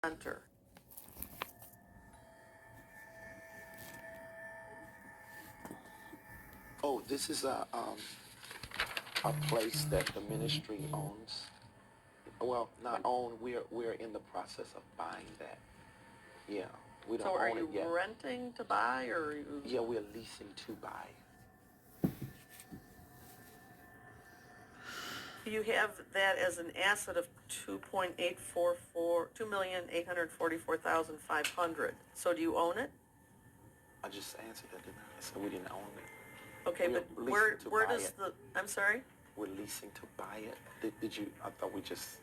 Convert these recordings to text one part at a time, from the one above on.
Center. Oh, this is a place that the ministry owns. Well, not own. We're in the process of buying that. Yeah, we don't So are own it you yet. renting to buy, or are you? Yeah, we're leasing to buy. You have that as an asset of 2,844,500. So do you own it? I just answered that, didn't I? I said we didn't own it. Okay, We're but leasing where to where buy does it. I'm sorry? We're leasing to buy it. Did you? I thought we just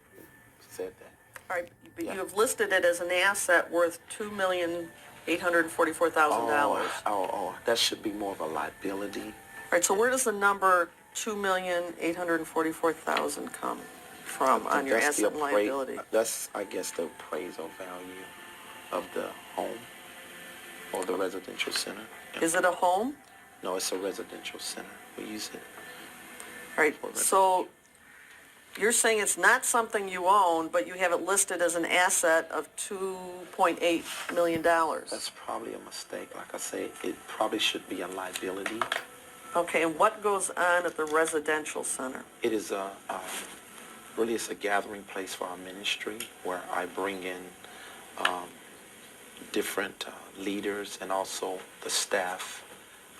said that. All right, but Yeah. you have listed it as an asset worth $2,844,000. That should be more of a liability. All right, so where does the number 2,844,000 come from on your That's the asset and liability? That's, I guess, the appraisal value of the home or the residential center. Yeah. Is it a home? No, it's a residential center. We use it. All right, so you're saying it's not something you own, but you have it listed as an asset of $2.8 million. That's probably a mistake. Like I say, it probably should be a liability. Okay, and what goes on at the residential center? It is really it's a gathering place for our ministry where I bring in different leaders and also the staff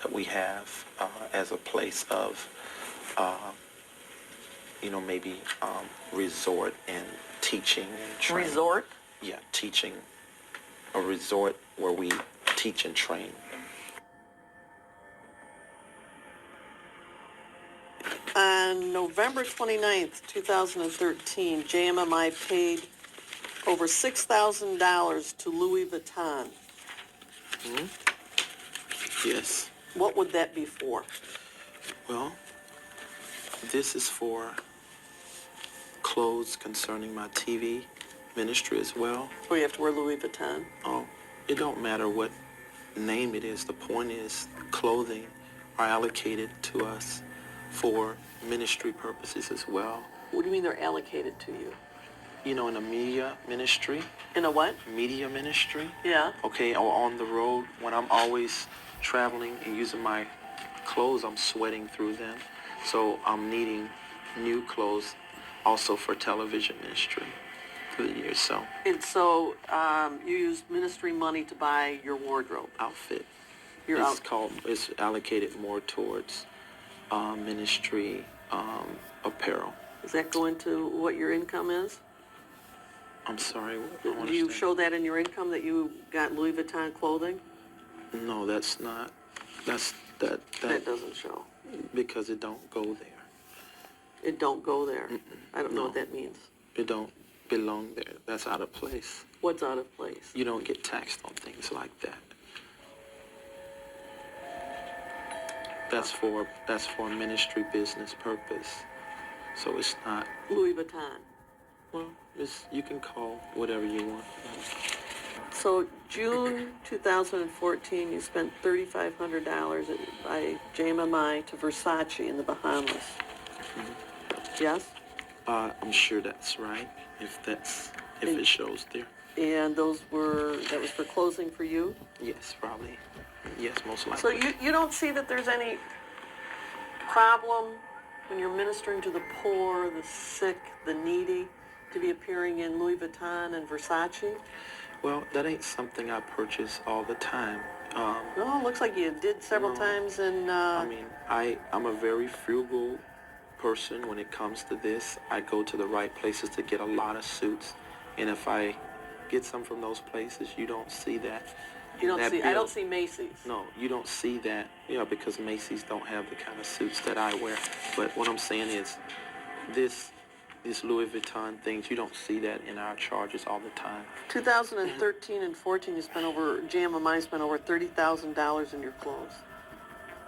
that we have as a place of, maybe resort and teaching and training. Resort? Yeah, teaching. A resort where we teach and train. On November 29th, 2013, JMMI paid over $6,000 to Louis Vuitton. Yes. What would that be for? Well, this is for clothes concerning my TV ministry as well. Do we have to wear Louis Vuitton? Oh, it don't matter what name it is. The point is clothing are allocated to us for ministry purposes as well. What do you mean they're allocated to you? In a media ministry. In a what? Media ministry. Yeah. Okay, or on the road when I'm always traveling and using my clothes, I'm sweating through them. So I'm needing new clothes also for television ministry through the years. So And so you use ministry money to buy your wardrobe. outfit. Your It's allocated more towards ministry apparel. Does that go into what your income is? I'm sorry. I don't Do you understand. show that in your income that you got Louis Vuitton clothing? No, that's not. That That doesn't show. because it don't go there. It don't go there. I don't know No. what that means. It don't belong there. That's out of place. What's out of place? You don't get taxed on things like that. That's for ministry business purpose. So it's not. Louis Vuitton. Well, you can call whatever you want. So June 2014, you spent $3,500 by JMMI to Versace in the Bahamas. Yes? I'm sure that's right. If it shows there. And that was for clothing for you? Yes, probably. Yes, most likely. So you don't see that there's any problem when you're ministering to the poor, the sick, the needy, to be appearing in Louis Vuitton and Versace? Well, that ain't something I purchase all the time. No, it looks like you did several times in... I mean, I'm a very frugal person when it comes to this. I go to the right places to get a lot of suits. And if I get some from those places, you don't see that. I don't see Macy's. No, you don't see that. Yeah, because Macy's don't have the kind of suits that I wear. But what I'm saying is, this Louis Vuitton things, you don't see that in our charges all the time. 2013 and 14, JMMI spent over $30,000 in your clothes.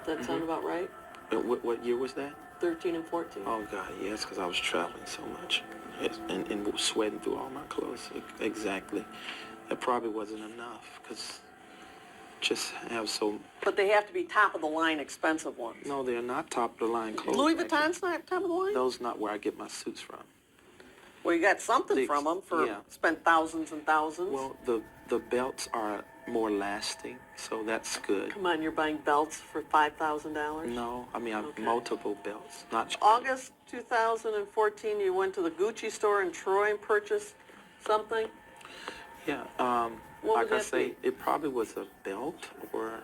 Does that sound about right? And what year was that? 13 and 14. Oh, God, yes, because I was traveling so much and sweating through all my clothes. Exactly. That probably wasn't enough because just have so... But they have to be top-of-the-line expensive ones. No, they're not top-of-the-line clothes. Louis Vuitton's not top of the line? Those not where I get my suits from. Well, you got something The- from them for yeah. spent thousands and thousands. Well, the belts are more lasting, so that's good. Come on, you're buying belts for $5,000? No, I mean, Okay. multiple belts, not August 2014, you went to the Gucci store in Troy and purchased something? Yeah, What like would I that say, be? it probably was a belt or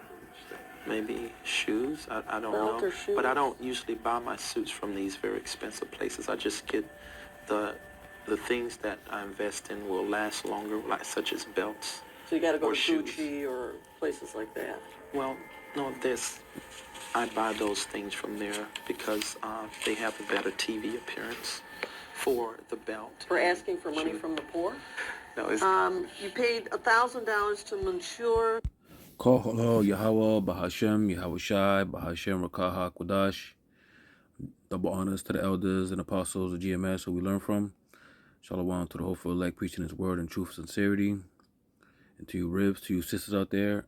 maybe shoes. I don't Belt know. or shoes? But I don't usually buy my suits from these very expensive places. I just get the things that I invest in will last longer, like such as belts. So you got to go Or to shoes. Gucci or places like that. Well, no, I buy those things from there because they have a better TV appearance for the belt. For asking for money Shoes. from the poor? No, it's You paid $1,000 to Monsieur. Call hello, Yahweh, Bahashem, Yahweh Shai, Bahashem, Rakaha, Kwadash. Double honors to the elders and apostles of GMS who we learn from. Shalom to the hopeful elect preaching his word in truth and sincerity. And to you ribs, to you sisters out there,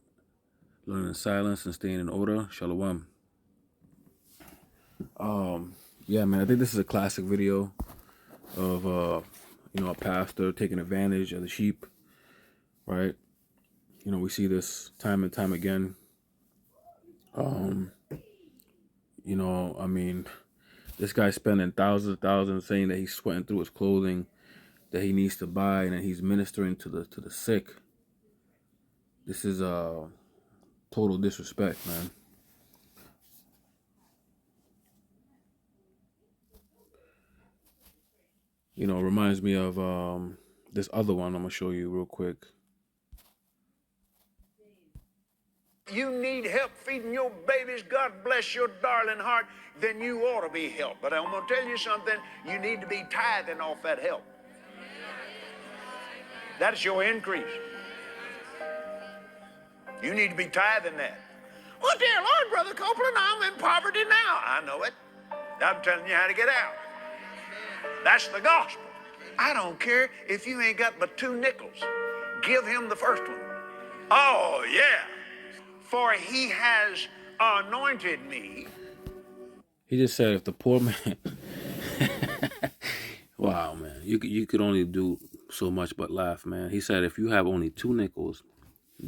learning in silence and staying in order. Shalom. Yeah, man, I think this is a classic video of a pastor taking advantage of the sheep, right? You know, we see this time and time again. I mean, this guy's spending thousands saying that he's sweating through his clothing that he needs to buy, and then he's ministering to the sick. This is total disrespect, man. You know, it reminds me of this other one I'm gonna show you real quick. You need help feeding your babies, God bless your darling heart, then you ought to be helped. But I'm going to tell you something, you need to be tithing off that help. That's your increase. You need to be tithing that. Well, dear Lord, Brother Copeland, I'm in poverty now. I know it. I'm telling you how to get out. That's the gospel. I don't care if you ain't got but 2 nickels. Give him the first one. Oh, yeah. For he has anointed me. He just said if the poor man, wow, man, you could only do so much but laugh, man. He said if you have only 2 nickels,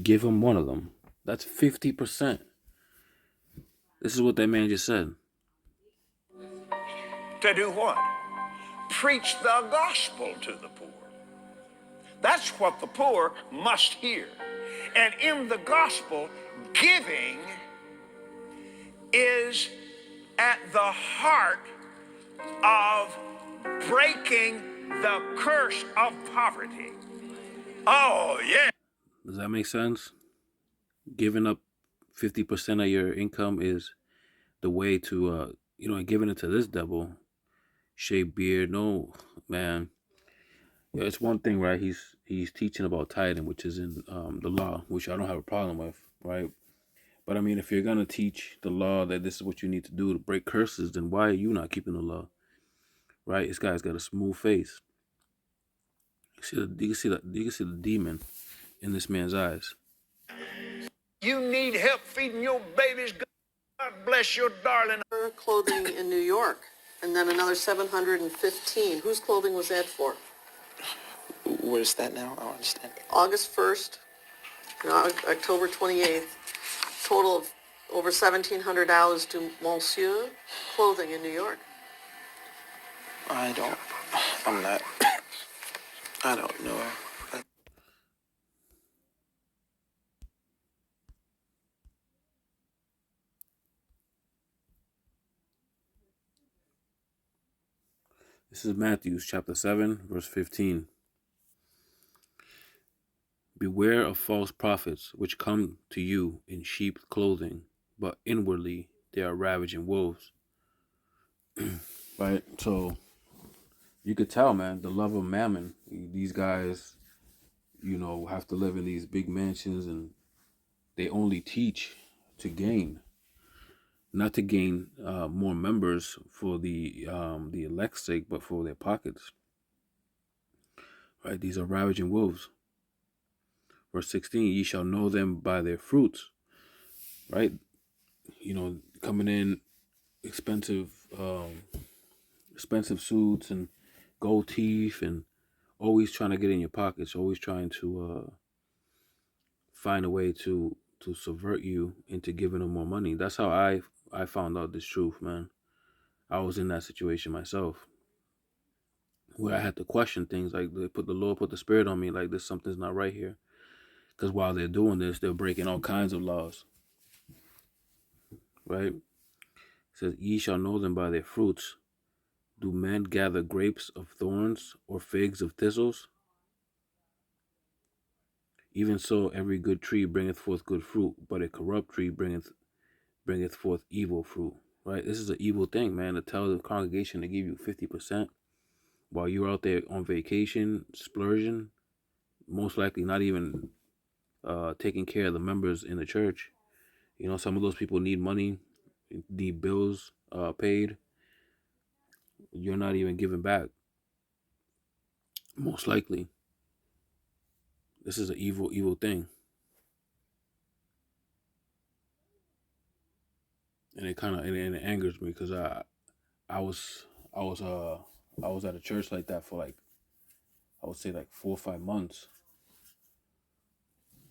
give him one of them. That's 50%. This is what that man just said. To do what? Preach the gospel to the poor. That's what the poor must hear. And in the gospel, giving is at the heart of breaking the curse of poverty. Oh, yeah. Does that make sense? Giving up 50% of your income is the way to, and giving it to this devil, shaved beard. No, man. Yeah, it's one thing, right? He's teaching about tithing, which is in the law, which I don't have a problem with, right? But I mean, if you're gonna teach the law that this is what you need to do to break curses, then why are you not keeping the law, right? This guy's got a smooth face. You can see the demon in this man's eyes. You need help feeding your babies. God bless your darling. Clothing in New York, and then another 715. Whose clothing was that for? where's that now? I don't understand. August 1st, October 28th, total of over $1,700 to Monsieur Clothing in New York. I'm not. I don't know. This is Matthew chapter 7, verse 15. Beware of false prophets, which come to you in sheep's clothing, but inwardly they are ravaging wolves. Right? So you could tell, man, the love of mammon. These guys, have to live in these big mansions, and they only teach to gain. Not to gain more members for the elect's sake, but for their pockets. Right? These are ravaging wolves. Verse 16, ye shall know them by their fruits. Right? Coming in expensive suits and gold teeth and always trying to get in your pockets, always trying to find a way to subvert you into giving them more money. That's how I found out this truth, man. I was in that situation myself where I had to question things like the Lord put the spirit on me like this something's not right here. Because while they're doing this, they're breaking all kinds of laws, right? It says, "Ye shall know them by their fruits. Do men gather grapes of thorns or figs of thistles? Even so, every good tree bringeth forth good fruit, but a corrupt tree bringeth forth evil fruit." Right? This is an evil thing, man, to tell the congregation to give you 50% while you're out there on vacation, splurging, most likely not even taking care of the members in the church. You know, some of those people need money, need bills paid. You're not even giving back, most likely. This is an evil thing. And it kind of and it angers me because I was I was I was at a church like that for like, I would say like 4 or 5 months,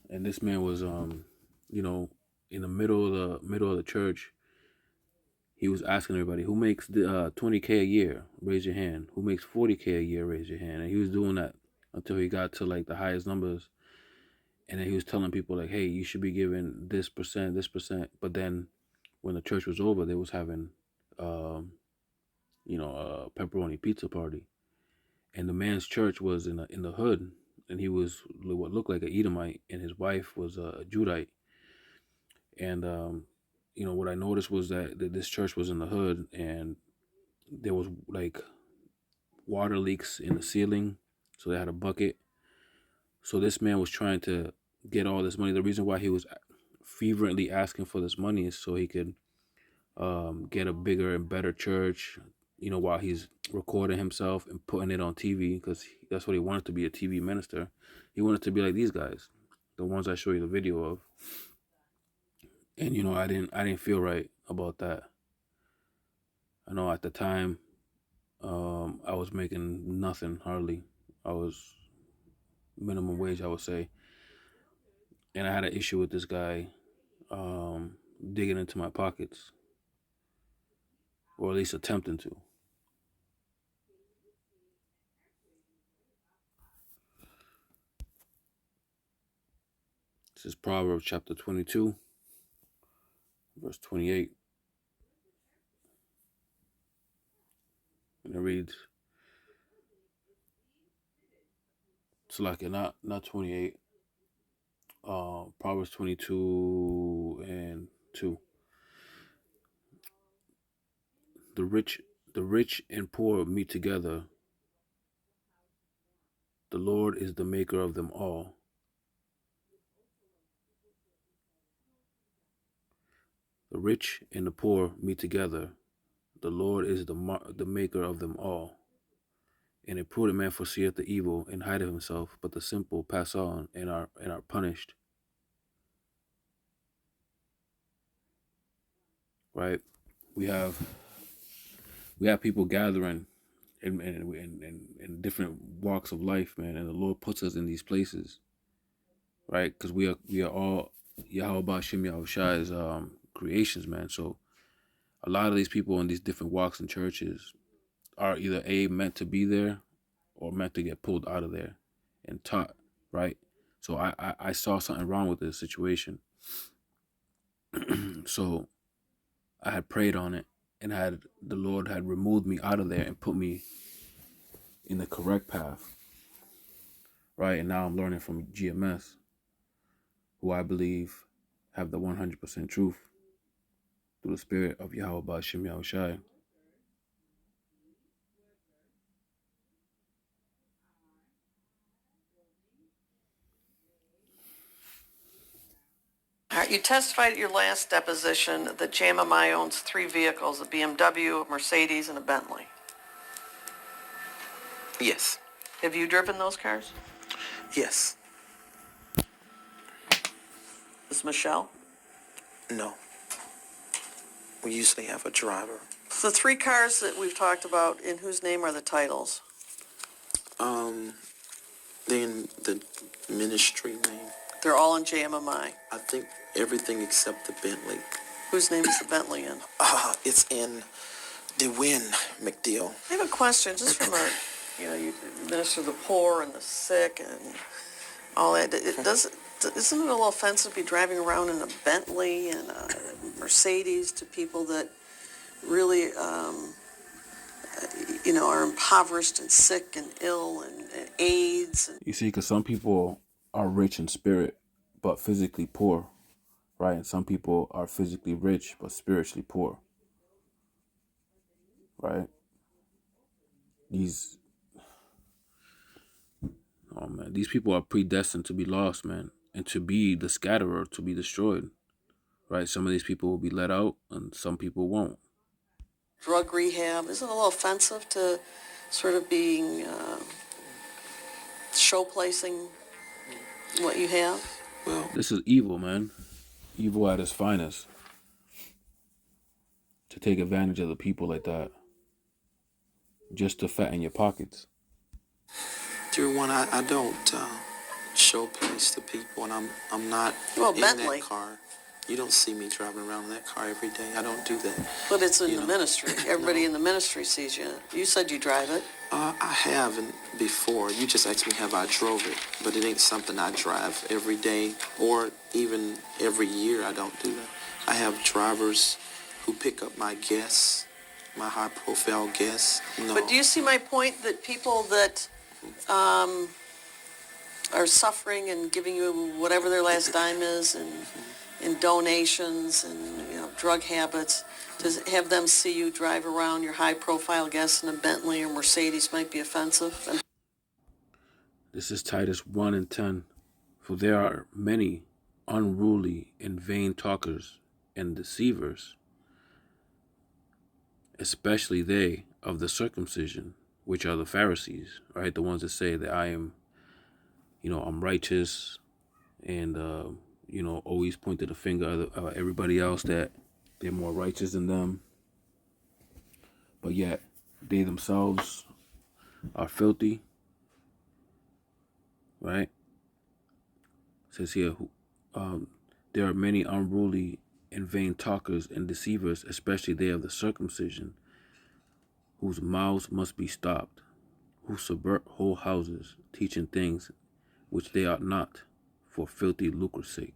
and this man was you know, in the middle of the church. He was asking everybody who makes the 20K a year, raise your hand. Who makes 40K a year, raise your hand. And he was doing that until he got to like the highest numbers. And then he was telling people like, hey, you should be giving this percent, this percent. But then when the church was over, they was having, you know, a pepperoni pizza party. And the man's church was in the hood, and he was what looked like an Edomite, and his wife was a Judite. And you know, what I noticed was that this church was in the hood, and there was like water leaks in the ceiling, so they had a bucket. So this man was trying to get all this money. The reason why he was fervently asking for this money is so he could get a bigger and better church, you know, while he's recording himself and putting it on TV, because that's what he wanted to be, a TV minister. He wanted to be like these guys, the ones I show you the video of. And you know, I didn't feel right about that. I know at the time, I was making nothing hardly. I was minimum wage, I would say, and I had an issue with this guy digging into my pockets, or at least attempting to. This is Proverbs chapter 22, verse 28. And it reads, it's like not 28, Proverbs 22 and 2. The rich and poor meet together. The Lord is the maker of them all. The rich and the poor meet together. The Lord is the maker of them all. And a prudent man foreseeth the evil and hideth himself, but the simple pass on and are punished. Right? We have people gathering in different walks of life, man, and the Lord puts us in these places, right? Because we are all Yahweh Shem Yahushua's creations, man. So a lot of these people in these different walks and churches are either meant to be there or meant to get pulled out of there and taught, right? So I saw something wrong with this situation. So I had prayed on it, and the Lord had removed me out of there and put me in the correct path, right? And now I'm learning from GMS, who I believe have the 100% truth through the spirit of Yahweh Ba'Shem Yahushai. You testified at your last deposition that JMMI owns 3 vehicles, a BMW, a Mercedes, and a Bentley. Yes. Have you driven those cars? Yes. Is Michelle? No. We usually have a driver. The 3 cars that we've talked about, in whose name are the titles? They in the ministry name. They're all in JMMI. I think everything except the Bentley. Whose name is the Bentley in? It's in DeWin McDeal. I have a question, just from a, you minister to the poor and the sick and all that. Isn't it a little offensive to be driving around in a Bentley and a Mercedes to people that really, are impoverished and sick and ill and AIDS? You see, because some people are rich in spirit, but physically poor, right? And some people are physically rich, but spiritually poor, right? These people are predestined to be lost, man, and to be the scatterer, to be destroyed, right? Some of these people will be let out, and some people won't. Drug rehab, isn't it a little offensive to sort of being showplacing what you have? Well, This is evil, man. Evil at its finest. To take advantage of the people like that, just to fatten your pockets. dear one, I don't showplace to people, and I'm not Well, in Bentley. that car. You don't see me driving around in that car every day. I don't do that. But it's in You the know. ministry. Everybody in the ministry sees you. You said you drive it. I haven't before. You just asked me have I drove it, but it ain't something I drive every day or even every year. I don't do that. I have drivers who pick up my guests, my high-profile guests. No. But do you see my point that people that are suffering and giving you whatever their last dime is and in donations and drug habits, to have them see you drive around your high-profile guests in a Bentley or Mercedes might be offensive? And This is Titus 1 and 10. For there are many unruly and vain talkers and deceivers, especially they of the circumcision, which are the Pharisees, right? The ones that say that I am, I'm righteous, and, always point to the finger of everybody else that they're more righteous than them. But yet, they themselves are filthy, right? It says here, there are many unruly and vain talkers and deceivers, especially they of the circumcision, whose mouths must be stopped, who subvert whole houses, teaching things which they ought not, for filthy lucre's sake.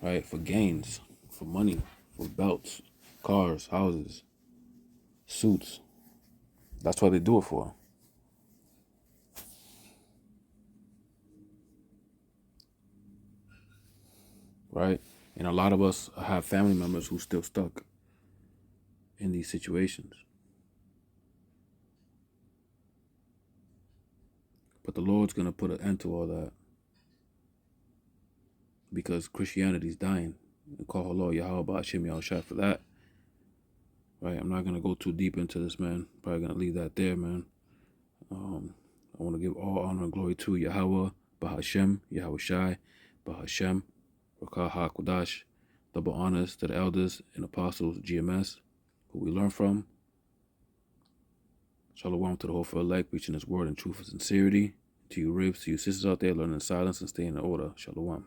Right? For gains, for money, for belts, cars, houses, suits. That's what they do it for. Right? And a lot of us have family members who still stuck in these situations. But the Lord's going to put an end to all that, because Christianity's dying. And call Allah Yahweh Ba'ashim Yahushua for that. Right? I'm not going to go too deep into this, man. Probably going to leave that there, man. I want to give all honor and glory to Yahweh Ba'ashim Yahushua Ba'ashim Rakah HaKodash. Double honors to the elders and apostles GMS, who we learn from. Shalom to the whole elect, preaching His word in truth and sincerity. To you ribs, to you sisters out there, learning in silence and staying in order. Shalom.